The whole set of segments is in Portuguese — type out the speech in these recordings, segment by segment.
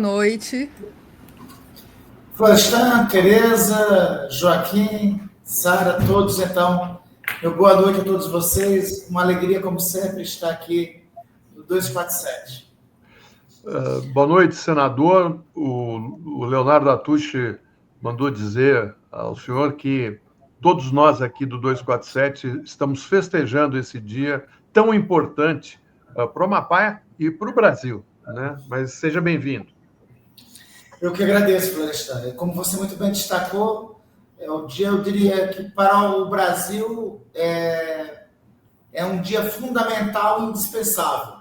Noite. Florestan, Tereza, Joaquim, Sara, todos, então, meu boa noite a todos vocês. Uma alegria, como sempre, estar aqui no 247. Boa noite, senador. O Leonardo Atushi mandou dizer ao senhor que todos nós aqui do 247 estamos festejando esse dia tão importante para o Amapá e para o Brasil, né? Mas seja bem-vindo. Eu que agradeço, Florestan. Como você muito bem destacou, o dia, eu diria que para o Brasil é um dia fundamental e indispensável,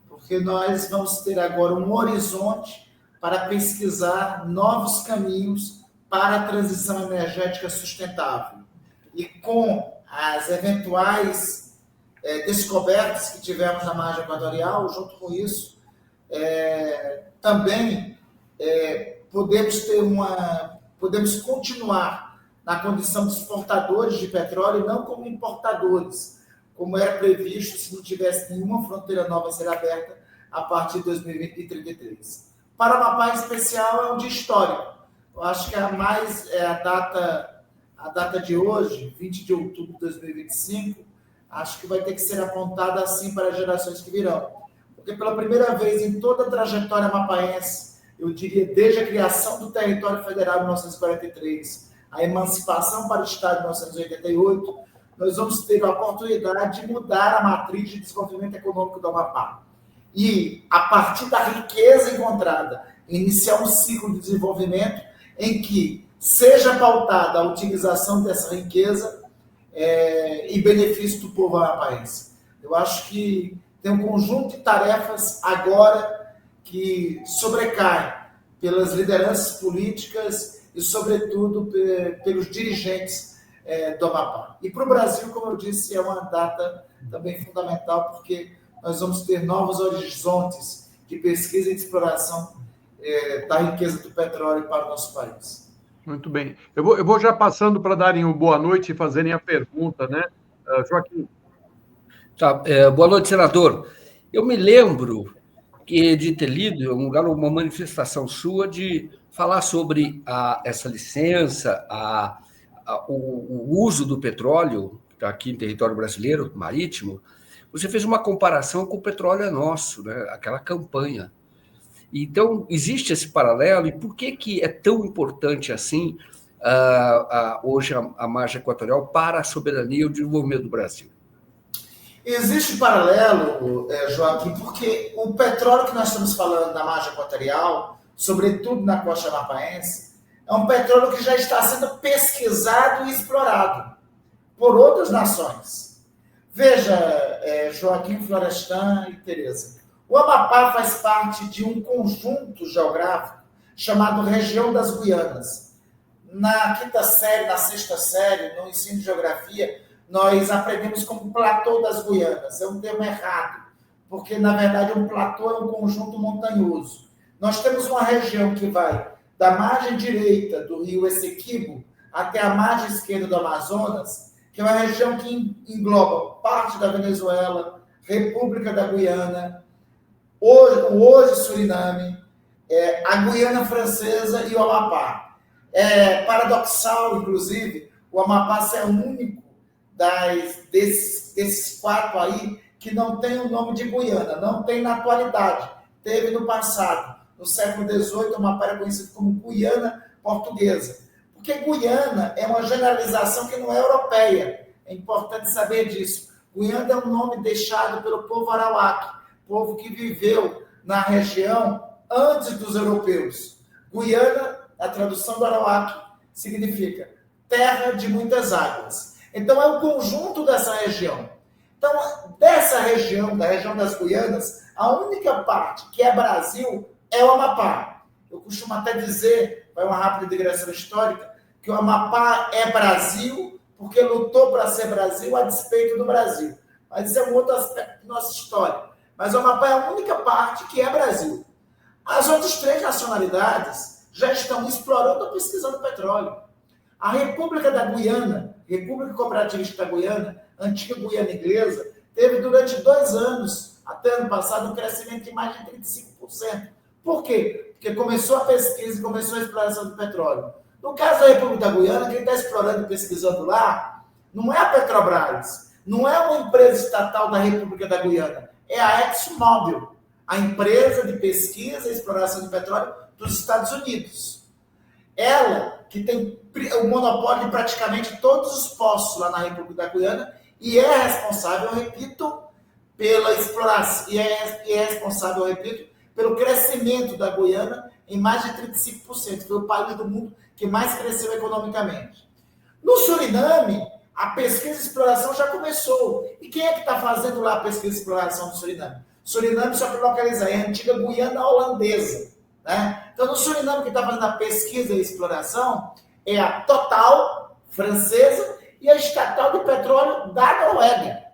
porque nós vamos ter agora um horizonte para pesquisar novos caminhos para a transição energética sustentável. E com as eventuais descobertas que tivemos na margem equatorial, junto com isso, também podemos continuar na condição de exportadores de petróleo e não como importadores, como era previsto se não tivesse nenhuma fronteira nova a ser aberta a partir de 2033. Para o Amapá, em especial, é um dia histórico. Eu acho que a data de hoje, 20 de outubro de 2025, acho que vai ter que ser apontada assim para as gerações que virão. Porque pela primeira vez em toda a trajetória amapaense, eu diria desde a criação do território federal em 1943, a emancipação para o Estado em 1988, nós vamos ter a oportunidade de mudar a matriz de desenvolvimento econômico do Amapá. E, a partir da riqueza encontrada, iniciar um ciclo de desenvolvimento em que seja pautada a utilização dessa riqueza em benefício do povo amapaense. Eu acho que tem um conjunto de tarefas agora que sobrecaem pelas lideranças políticas e, sobretudo, pelos dirigentes do Amapá. E para o Brasil, como eu disse, é uma data também fundamental, porque nós vamos ter novos horizontes de pesquisa e de exploração da riqueza do petróleo para o nosso país. Muito bem. Eu vou já passando para darem uma boa noite e fazerem a pergunta, né? Joaquim. Tá, boa noite, senador. Eu me lembro de ter lido em um lugar uma manifestação sua de falar sobre essa licença, o uso do petróleo aqui em território brasileiro, marítimo. Você fez uma comparação com o petróleo é nosso, né? Aquela campanha. Então, existe esse paralelo, e por que é tão importante assim hoje a margem equatorial para a soberania e o desenvolvimento do Brasil? Existe um paralelo, Joaquim, porque o petróleo que nós estamos falando na margem equatorial, sobretudo na costa amapaense, é um petróleo que já está sendo pesquisado e explorado por outras nações. Veja, Joaquim, Florestan e Tereza, o Amapá faz parte de um conjunto geográfico chamado Região das Guianas. Na quinta série, na sexta série, no ensino de geografia, nós aprendemos como platô das Guianas. É um termo errado, porque, na verdade, um platô é um conjunto montanhoso. Nós temos uma região que vai da margem direita do rio Essequibo até a margem esquerda do Amazonas, que é uma região que engloba parte da Venezuela, República da Guiana, hoje Suriname, a Guiana Francesa e o Amapá. É paradoxal, inclusive, o Amapá ser o único desses quatro aí que não tem o nome de Guiana, não tem na atualidade. Teve no passado, no século XVIII, o Amapá era conhecido como Guiana Portuguesa. Porque Guiana é uma generalização que não é europeia. É importante saber disso. Guiana é um nome deixado pelo povo arawak, povo que viveu na região antes dos europeus. Guiana, a tradução do arawak, significa terra de muitas águas. Então, é o conjunto dessa região. Então, dessa região, da região das Guianas, a única parte que é Brasil é o Amapá. Eu costumo até dizer, vai uma rápida digressão histórica, que o Amapá é Brasil porque lutou para ser Brasil a despeito do Brasil. Mas isso é um outro aspecto da nossa história. Mas o Amapá é a única parte que é Brasil. As outras três nacionalidades já estão explorando ou pesquisando petróleo. A República da Guiana, República Cooperativista da Guiana, antiga Guiana Inglesa, teve durante 2 anos, até ano passado, um crescimento de mais de 35%. Por quê? Porque começou a pesquisa e começou a exploração do petróleo. No caso da República da Guiana, quem está explorando e pesquisando lá não é a Petrobras, não é uma empresa estatal da República da Guiana, é a ExxonMobil, a empresa de pesquisa e exploração de petróleo dos Estados Unidos. Ela que tem o monopólio de praticamente todos os poços lá na República da Guiana e é responsável, eu repito, pela exploração, e é responsável, eu repito, pelo crescimento da Guiana em mais de 35%. Foi o país do mundo que mais cresceu economicamente. No Suriname, a pesquisa e exploração já começou. E quem é que está fazendo lá a pesquisa e exploração do Suriname? Suriname, só para localizar, é a antiga Guiana holandesa. Né? Então, no Suriname, que está fazendo a pesquisa e exploração é a Total, francesa, e a estatal de petróleo da Noruega.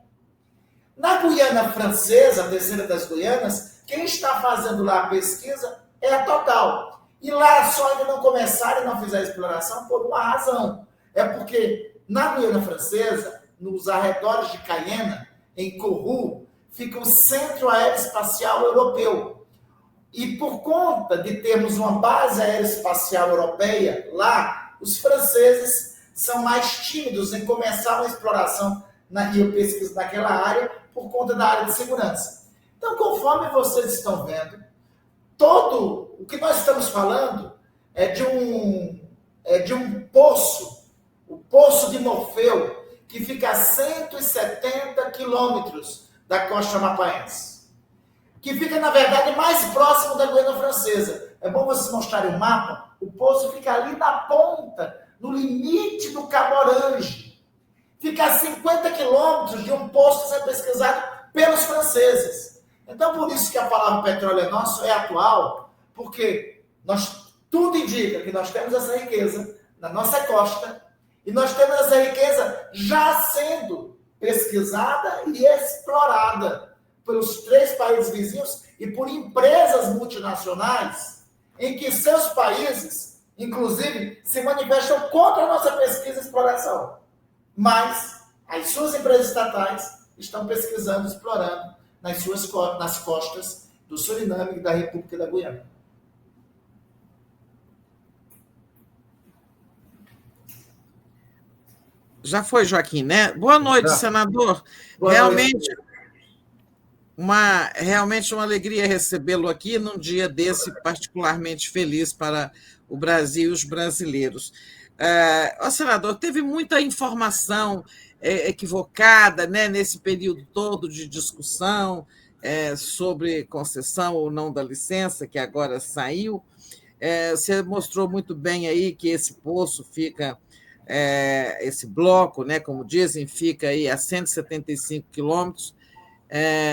Na Guiana Francesa, a terceira das Guianas, quem está fazendo lá a pesquisa é a Total. E lá só ainda não começaram e não fizeram a exploração por uma razão. É porque na Guiana Francesa, nos arredores de Cayena, em Kourou, fica o Centro Aeroespacial Europeu. E por conta de termos uma base aeroespacial europeia lá, os franceses são mais tímidos em começar uma exploração e eu pesquiso naquela área por conta da área de segurança. Então, conforme vocês estão vendo, todo o que nós estamos falando é de um poço, o Poço de Morfeu, que fica a 170 quilômetros da costa amapaense, que fica, na verdade, mais próximo da Guiana Francesa. É bom vocês mostrarem o mapa. O poço fica ali na ponta, no limite do Cabo Orange. Fica a 50 quilômetros de um poço sendo pesquisado pelos franceses. Então, por isso que a palavra petróleo é nosso, é atual, porque tudo indica que nós temos essa riqueza na nossa costa e nós temos essa riqueza já sendo pesquisada e explorada pelos 3 países vizinhos e por empresas multinacionais em que seus países, inclusive, se manifestam contra a nossa pesquisa e exploração. Mas as suas empresas estatais estão pesquisando, explorando nas costas do Suriname e da República da Guiana. Já foi, Joaquim, né? Boa noite, senador. Realmente uma alegria recebê-lo aqui num dia desse particularmente feliz para o Brasil e os brasileiros. Senador, teve muita informação equivocada, né, nesse período todo de discussão sobre concessão ou não da licença, que agora saiu. Você mostrou muito bem aí que esse poço fica, esse bloco, né, como dizem, fica aí a 175 quilômetros,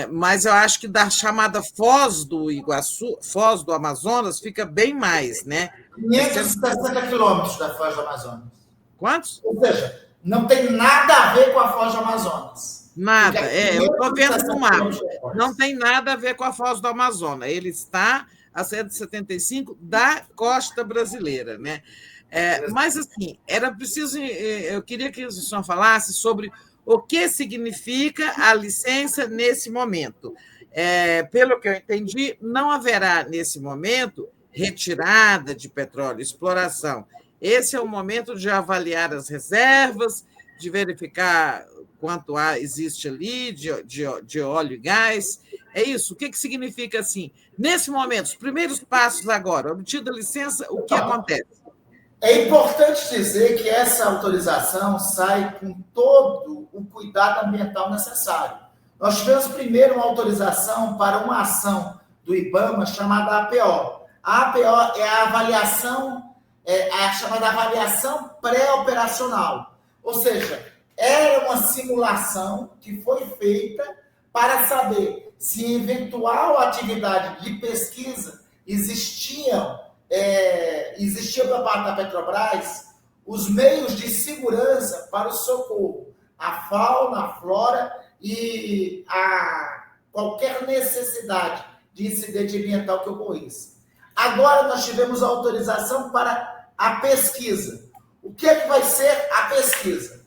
mas eu acho que da chamada Foz do Iguaçu, Foz do Amazonas, fica bem mais, né? 560 quilômetros da Foz do Amazonas. Quantos? Ou seja, não tem nada a ver com a Foz do Amazonas. Nada, eu estou vendo no mapa. Não tem nada a ver com a Foz do Amazonas. Ele está a 175 da costa brasileira, né? Mas, assim, era preciso... Eu queria que o senhor falasse sobre o que significa a licença nesse momento. Pelo que eu entendi, não haverá, nesse momento, retirada de petróleo, exploração. Esse é o momento de avaliar as reservas, de verificar quanto existe ali de óleo e gás. É isso. O que significa assim? Nesse momento, os primeiros passos agora, obtida a licença, o que acontece? É importante dizer que essa autorização sai com todo o cuidado ambiental necessário. Nós tivemos primeiro uma autorização para uma ação do IBAMA chamada APO. A APO é a avaliação, a chamada avaliação pré-operacional. Ou seja, era uma simulação que foi feita para saber se em eventual atividade de pesquisa existia por parte da Petrobras os meios de segurança para o socorro à fauna, à flora e a qualquer necessidade de incidente ambiental que ocorresse. Agora nós tivemos a autorização para a pesquisa. O que é que vai ser a pesquisa?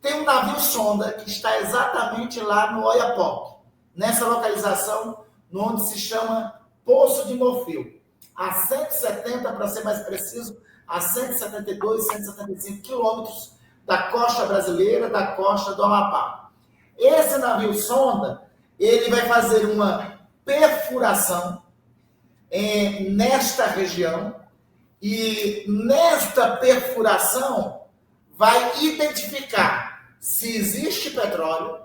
Tem um navio sonda que está exatamente lá no Oiapoque, nessa localização, onde se chama Poço de Morfeu. a 170, para ser mais preciso, a 172, 175 quilômetros da costa brasileira, da costa do Amapá. Esse navio sonda, ele vai fazer uma perfuração nesta região, e nesta perfuração vai identificar se existe petróleo,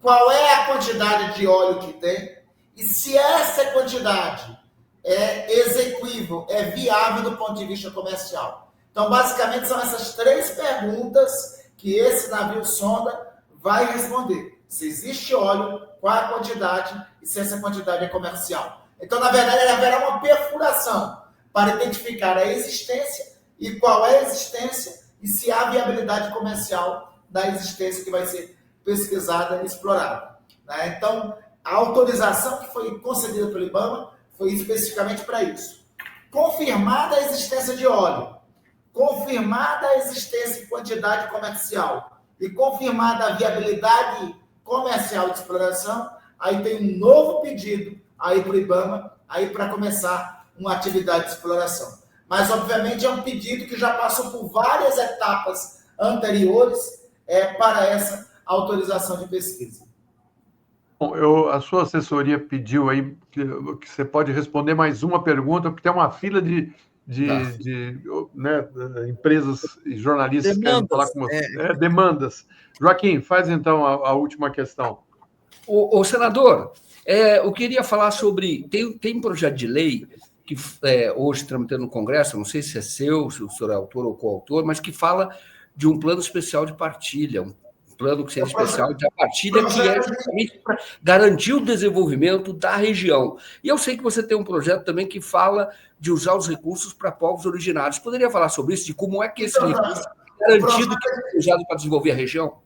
qual é a quantidade de óleo que tem, e se essa quantidade é exequível, é viável do ponto de vista comercial. Então, basicamente, são essas 3 perguntas que esse navio sonda vai responder. Se existe óleo, qual a quantidade e se essa quantidade é comercial. Então, na verdade, haverá uma perfuração para identificar a existência e qual é a existência e se há viabilidade comercial da existência que vai ser pesquisada e explorada. Então, a autorização que foi concedida pelo IBAMA foi especificamente para isso. Confirmada a existência de óleo, confirmada a existência e quantidade comercial e confirmada a viabilidade comercial de exploração, aí tem um novo pedido aí para o IBAMA, aí para começar uma atividade de exploração. Mas, obviamente, é um pedido que já passou por várias etapas anteriores para essa autorização de pesquisa. Bom, a sua assessoria pediu aí que você pode responder mais uma pergunta, porque tem uma fila de né, empresas e jornalistas que querem falar com você. Demandas. Joaquim, faz então a última questão. O senador, eu queria falar sobre... Tem um projeto de lei que hoje tramitando no Congresso, não sei se é seu, se o senhor é autor ou coautor, mas que fala de um plano especial de partilha, um plano que seja especial de partilha, que é justamente para garantir o desenvolvimento da região. E eu sei que você tem um projeto também que fala de usar os recursos para povos originários. Poderia falar sobre isso, de como é que esse recurso é garantido que é usado para desenvolver a região?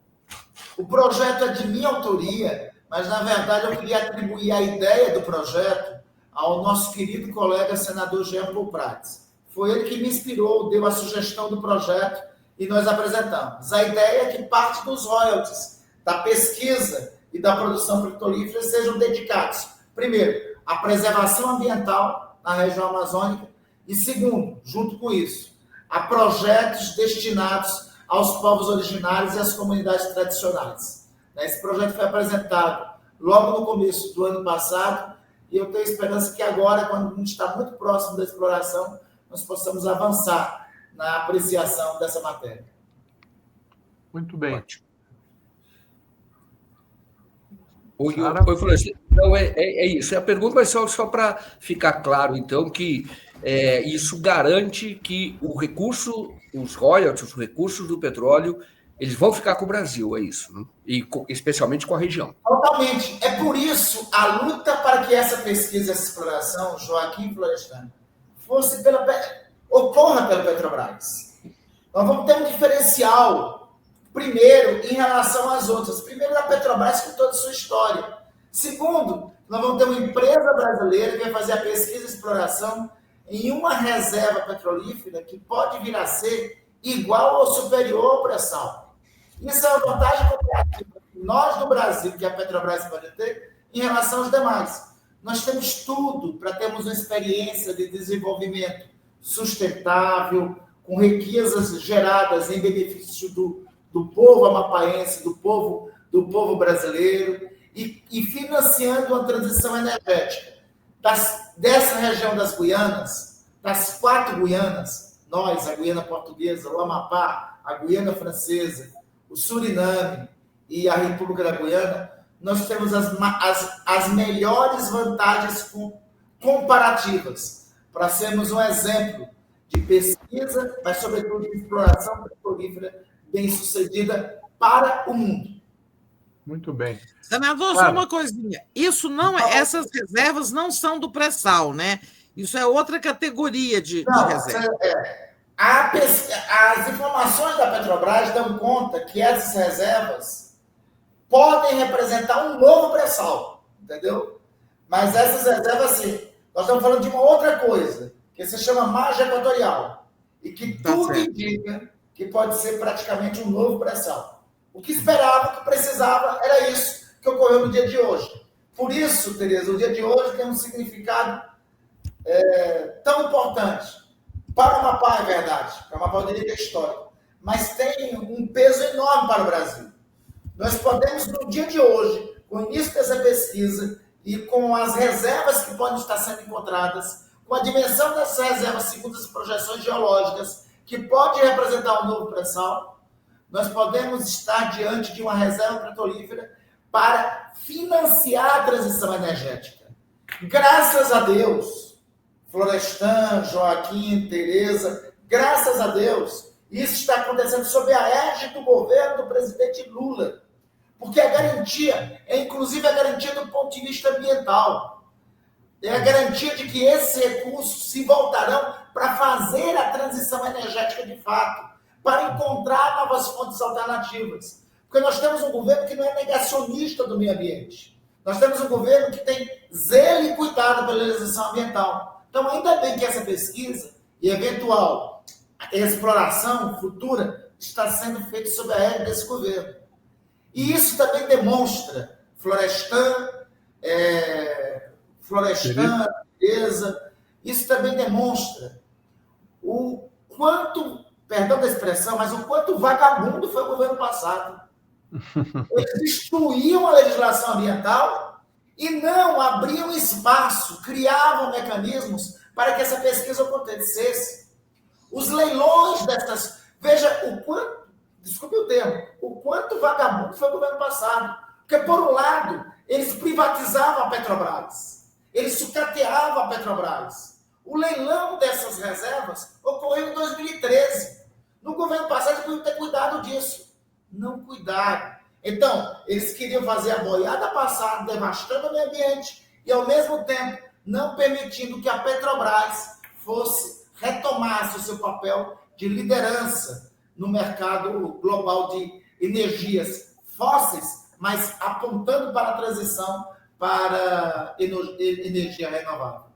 O projeto é de minha autoria, mas, na verdade, eu queria atribuir a ideia do projeto ao nosso querido colega senador Jean Paul Prats. Foi ele que me inspirou, deu a sugestão do projeto e nós apresentamos. A ideia é que parte dos royalties da pesquisa e da produção petrolífera sejam dedicados, primeiro, à preservação ambiental na região amazônica e, segundo, junto com isso, a projetos destinados aos povos originários e às comunidades tradicionais. Esse projeto foi apresentado logo no começo do ano passado e eu tenho esperança que agora, quando a gente está muito próximo da exploração, nós possamos avançar na apreciação dessa matéria. Muito bem. Oi, Francisco. Então, é isso. A pergunta vai ser só para ficar claro, então, que isso garante que o recurso, os royalties, os recursos do petróleo, eles vão ficar com o Brasil, é isso, né? E especialmente com a região. Totalmente. É por isso a luta para que essa pesquisa, essa exploração, Joaquim Florestan, ocorra pela Petrobras. Nós vamos ter um diferencial, primeiro, em relação às outras. Primeiro, a Petrobras com toda a sua história. Segundo, nós vamos ter uma empresa brasileira que vai fazer a pesquisa e exploração em uma reserva petrolífera que pode vir a ser igual ou superior ao pré-sal. Isso é uma vantagem comparativa que nós do Brasil, que a Petrobras pode ter, em relação aos demais. Nós temos tudo para termos uma experiência de desenvolvimento sustentável, com riquezas geradas em benefício do povo amapaense, do povo brasileiro, e financiando uma transição energética. Dessa região das Guianas, das 4 Guianas, nós, a Guiana Portuguesa, o Amapá, a Guiana Francesa, o Suriname e a República da Guiana, nós temos as melhores vantagens comparativas para sermos um exemplo de pesquisa, mas, sobretudo, de exploração petrolífera bem-sucedida para o mundo. Muito bem. Senador, só uma coisinha. Isso não, essas reservas não são do pré-sal, né? Isso é outra categoria de reserva. As informações da Petrobras dão conta que essas reservas podem representar um novo pré-sal, entendeu? Mas essas reservas, assim, nós estamos falando de uma outra coisa, que se chama margem equatorial, e que tudo indica que pode ser praticamente um novo pré-sal. O que esperava, o que precisava, era isso que ocorreu no dia de hoje. Por isso, Tereza, o dia de hoje tem um significado tão importante. Para o Amapá, é verdade. Para o Amapá, eu diria que é histórico. Mas tem um peso enorme para o Brasil. Nós podemos, no dia de hoje, com o início dessa pesquisa e com as reservas que podem estar sendo encontradas, com a dimensão dessas reservas segundo as projeções geológicas, que pode representar um novo pré-sal, nós podemos estar diante de uma reserva petrolífera para financiar a transição energética. Graças a Deus, Florestan, Joaquim, Tereza, graças a Deus, isso está acontecendo sob a égide do governo do presidente Lula, porque a garantia é, inclusive, a garantia do ponto de vista ambiental. É a garantia de que esses recursos se voltarão para fazer a transição energética de fato, para encontrar novas fontes alternativas. Porque nós temos um governo que não é negacionista do meio ambiente. Nós temos um governo que tem zelo e cuidado pela legislação ambiental. Então, ainda bem que essa pesquisa e eventual exploração futura está sendo feita sob a égide desse governo. E isso também demonstra Florestan, Tereza, isso também demonstra o quanto, perdão da expressão, mas o quanto vagabundo foi o governo passado. Eles destruíam a legislação ambiental e não abriam espaço, criavam mecanismos para que essa pesquisa acontecesse. Os leilões dessas... Veja o quanto, desculpe o termo, o quanto vagabundo foi o governo passado. Porque, por um lado, eles privatizavam a Petrobras, eles sucateavam a Petrobras. O leilão dessas reservas ocorreu em 2013. No governo passado, eles podiam ter cuidado disso. Não cuidaram. Então, eles queriam fazer a boiada passar, devastando o meio ambiente e, ao mesmo tempo, não permitindo que a Petrobras retomasse o seu papel de liderança no mercado global de energias fósseis, mas apontando para a transição para energia renovável.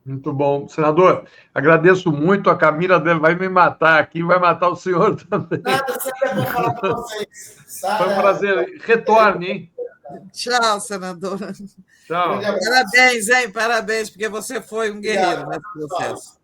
Muito bom. Senador, agradeço muito. A Camila vai me matar aqui, vai matar o senhor também. Nada, sempre é bom falar com vocês. Foi um prazer. Retorne, hein? Tchau, senadora. Tchau. Parabéns, hein? Parabéns, porque você foi um guerreiro nesse processo.